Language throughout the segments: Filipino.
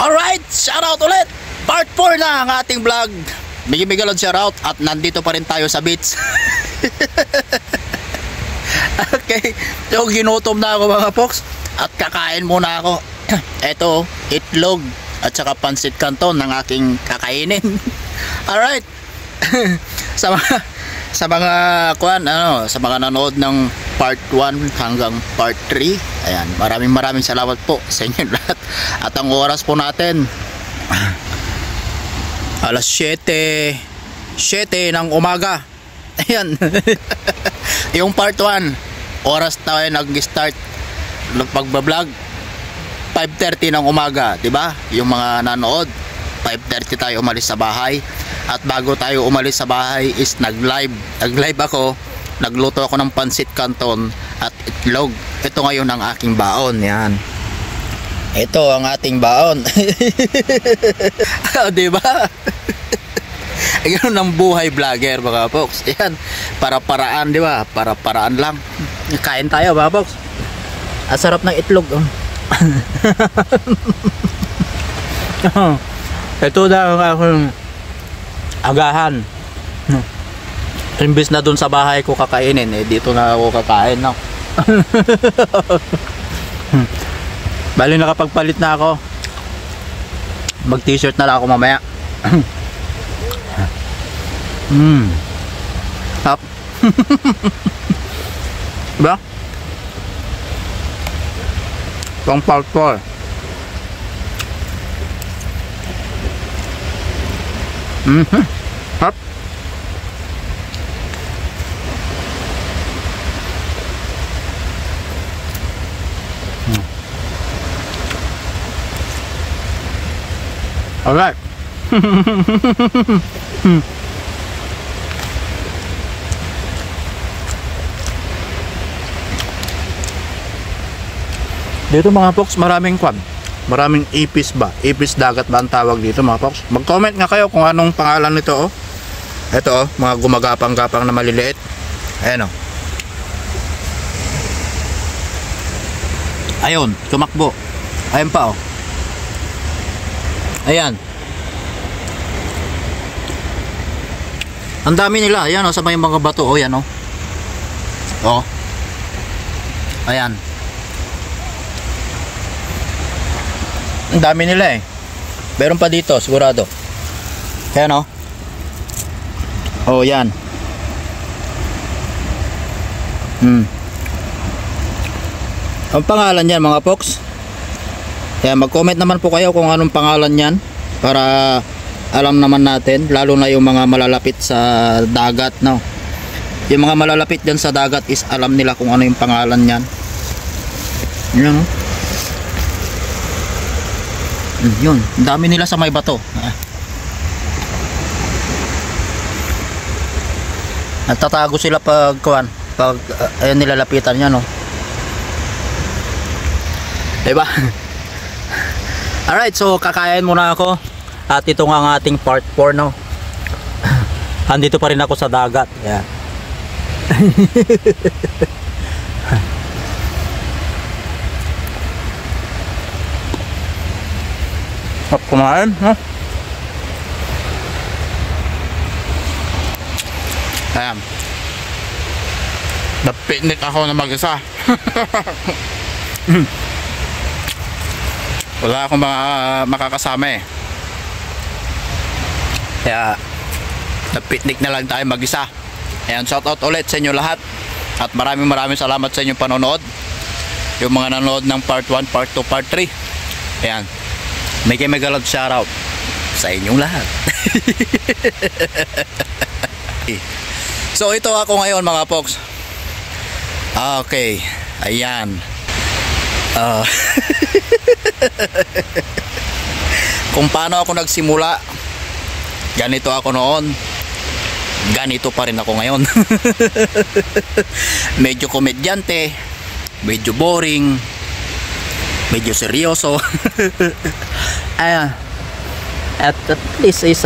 Alright, shoutout ulit. Part 4 na ang ating vlog. Bigyan shoutout at nandito pa rin tayo sa beach. Okay, so ginutom na ako mga folks at kakain muna ako. Ito, itlog at saka pansit canton ng aking kakainin. Alright. sa mga nanood ng part 1 hanggang part 3, ayan, maraming salamat po sa inyo lahat. At ang oras po natin alas 7 ng umaga. Ayan. Yung part 1 oras tayo nag-start pagbablog 5:30 ng umaga, di ba? Yung mga nanood 5:30 tayo umalis sa bahay. At bago tayo umalis sa bahay is nag-live ako. Nagluto ako ng pansit canton at itlog. Ito ngayon ang aking baon. Yan. Ito ang ating baon. Diba? Ganun ang buhay vlogger mga folks. Yan. Para-paraan, diba? Para-paraan lang. Kain tayo mga folks. Ang sarap ng itlog. Ito na ang aking agahan. Imbis na dun sa bahay ko kakainin, dito na ako kakain, no? Bali nakapagpalit na ako. Mag t-shirt na lang ako mamaya. Hap. Diba? Pang part 4. Hap. Alright. Dito mga folks, maraming ipis ba? Ipis dagat ba ang tawag dito mga folks? Mag-comment nga kayo kung anong pangalan nito, oh. Ito, oh, mga gumagapang-gapang na maliliit. Ayan, oh. Ayun, tumakbo. Ayan pa, oh. Ayan. Ang dami nila. Ayan, oh, sa may mga bato, oh, yan, oh. Oh. Ayan. Ang dami nila, eh. Meron pa dito, sigurado. Ayan, oh. Oh, yan. Ang pangalan yan mga folks. Kaya mag-comment naman po kayo kung anong pangalan yan para alam naman natin, lalo na yung mga malalapit sa dagat, no. Yung mga malalapit dyan sa dagat is alam nila kung ano yung pangalan yan. Yan, no. Yun, dami nila sa may bato. Nagtatago sila pag ayun, nilalapitan yan, no. Diba? Alright, so kakain muna ako. At ito nga ang ating part 4, no. Andito pa rin ako sa dagat. Yeah. Kumain, no? Ayan. Napiknik ako na mag-isa. Wala akong makakasama, eh. Kaya napiknik na lang tayo mag-isa. Ayan, shoutout ulit sa inyo lahat. At maraming salamat sa inyong panonood. Yung mga nanonood ng part 1, part 2, part 3. Ayan. May love shoutout sa inyong lahat. So ito ako ngayon mga folks. Okay. Ayan. Kung paano ako nagsimula, ganito ako noon, ganito pa rin ako ngayon. Medyo komedyante, medyo boring, medyo seryoso. At least is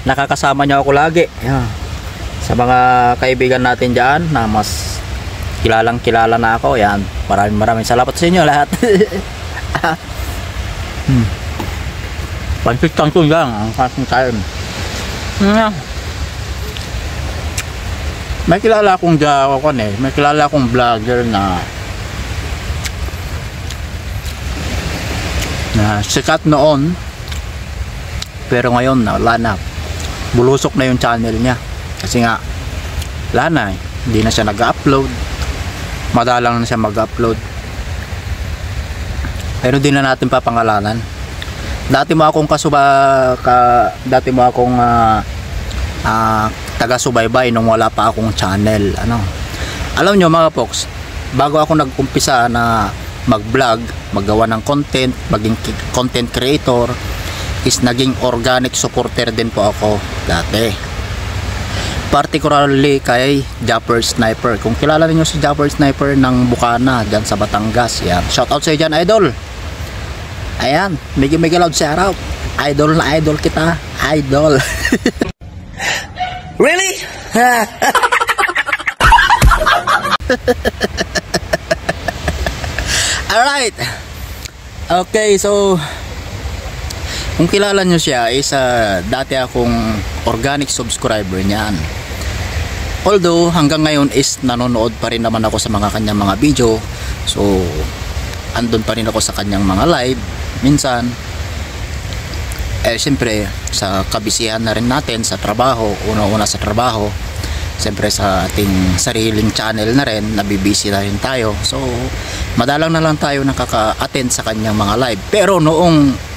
nakakasama niyo ako lagi. Sa mga kaibigan natin dyan na mas kilalang kilala na ako, yan, maraming salamat sa inyo lahat. Pansit canton lang ang kasing kain. May kilala akong may kilala akong vlogger na sikat noon, pero ngayon wala na, bulusok na yung channel niya kasi nga wala na hindi na siya nag-upload, madalang na siya mag-upload. Pero di na natin papangalanan. Dati mo akong taga-subaybay nung wala pa akong channel. Alam nyo mga folks, bago ako nag-umpisa na mag-vlog, maggawa ng content, maging content creator, is naging organic supporter din po ako dati. Particularly kay Japper Sniper. Kung kilala niyo si Japper Sniper ng Bukana dyan sa Batangas, yan. Shoutout sa iyo dyan, idol. Ayan, mega loud shoutout. Idol na idol kita, idol. Really? Alright. Okay, so kung kilala nyo siya is dati akong organic subscriber niyan. Although hanggang ngayon is nanonood pa rin naman ako sa mga kanyang mga video. So andun pa rin ako sa kanyang mga live minsan. Siyempre sa kabisihan na rin natin sa trabaho, una sa trabaho, siyempre sa ating sariling channel na rin, nabibisi na rin tayo. So madalang na lang tayo nakaka-attend sa kanyang mga live. Pero noong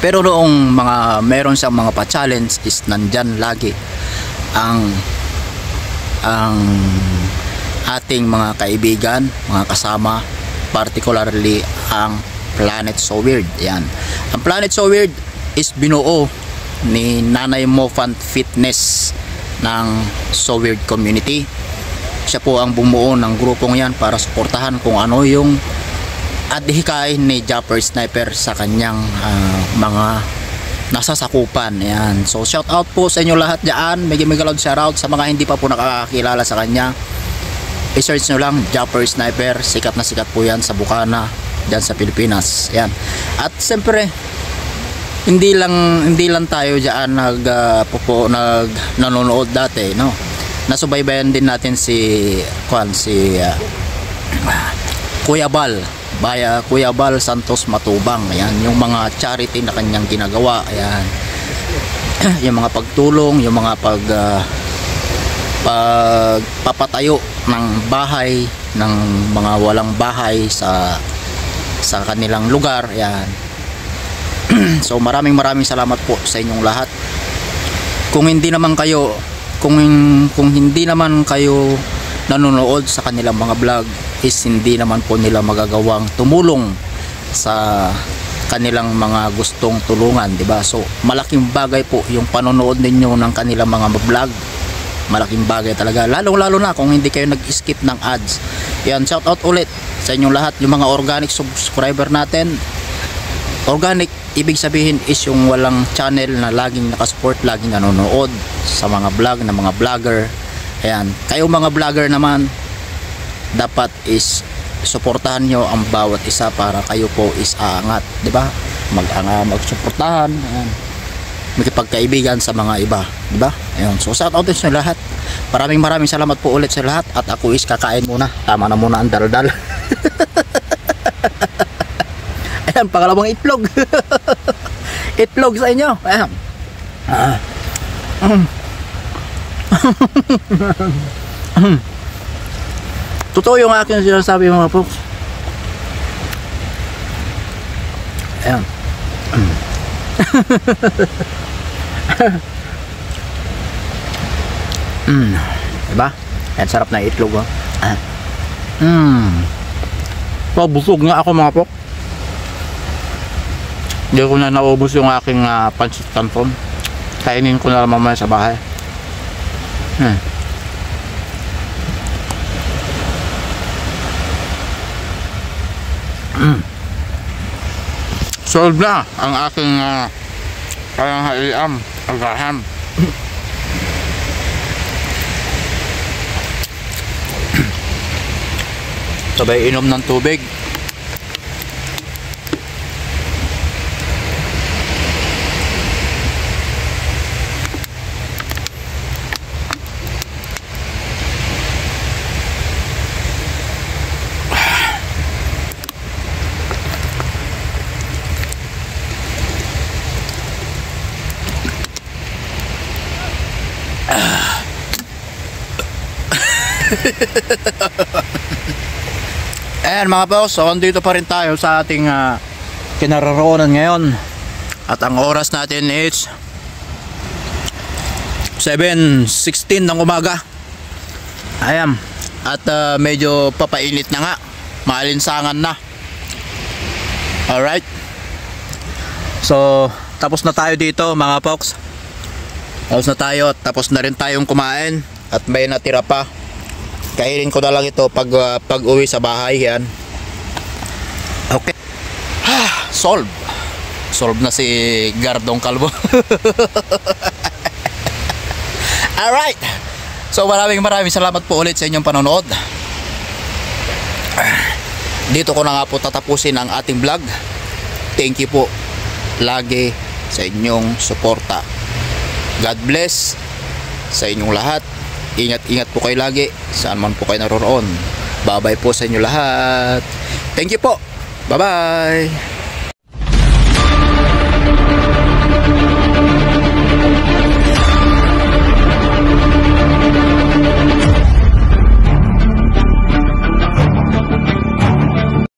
pero noong meron siyang mga pa-challenge is nandyan lagi ang ating mga kaibigan, mga kasama, particularly ang Planet So Weird. Yan. Ang Planet So Weird is binuo ni Nanay Mofan Fitness ng So Weird community. Siya po ang bumuo ng grupong yan para suportahan kung ano yung adhikain ni Japper Sniper sa kanyang mga nasasakupan. Yan. So shout out po sa inyo lahat dyan. Mega loud shout out sa mga hindi pa po nakakakilala sa kanya. I-search nyo lang Japper Sniper, sikat na sikat po yan sa Bukana dyan sa Pilipinas. Yan. At siyempre hindi lang tayo dyan nanonood dati, no? Nasubaybayan din natin si Kuya Bal Santos Matubang. Ayan, yung mga charity na kanyang ginagawa. Ayan. Yung mga pagtulong, yung mga pagpapatayo ng bahay ng mga walang bahay sa kanilang lugar. Ayan. So maraming salamat po sa inyong lahat. Kung hindi naman kayo nanonood sa kanilang mga vlog, is hindi naman po nila magagawang tumulong sa kanilang mga gustong tulungan, di ba? So malaking bagay po yung panonood ninyo ng kanilang mga vlog. Malaking bagay talaga, lalo na kung hindi kayo nag-skip ng ads. Yan, shout out ulit sa inyong lahat, yung mga organic subscriber natin. Organic, ibig sabihin is yung walang channel na laging nakasupport, laging nanonood sa mga vlog ng mga vlogger. Ayan, kayo mga vlogger naman, dapat is suportahan nyo ang bawat isa para kayo po is aangat, di ba? Magsuportahan, ayan, magkipagkaibigan sa mga iba, di ba? Ayun, so shout out sa lahat. Maraming salamat po ulit sa lahat, at ako is kakain muna. Tama na muna ang daldal. Ayan, pangalawang itlog. Itlog sa inyo. Ayan. Totoo yung akin sinasabi, mga folks. Ayan. Diba? Ayan, sarap na itlog, oh. So, busog nga ako, mga folks. Hindi ko na naubos yung aking pancit canton. Kainin ko na lang mamaya sa bahay. Solve na ang aking agahan. Sabay inom ng tubig. Ayan mga boss, so andito pa rin tayo sa ating kinaroroonan ngayon. At ang oras natin is 7:16 ng umaga. Ayan. At medyo papainit na nga. Maalinsangan na. Alright. So tapos na tayo dito mga folks. Tapos na tayo. Tapos na rin tayong kumain. At may natira pa. Kainin ko na lang ito pag uwi sa bahay. Yan. Okay. Solve. Solve na si Gardong Kalbo. Alright. So maraming salamat po ulit sa inyong panonood. Dito ko na nga po tatapusin ang ating vlog. Thank you po lagi sa inyong suporta. God bless sa inyong lahat. Ingat po kayo lagi saan man po kayo naroroon. Bye bye po sa inyo lahat. Thank you po. Bye bye.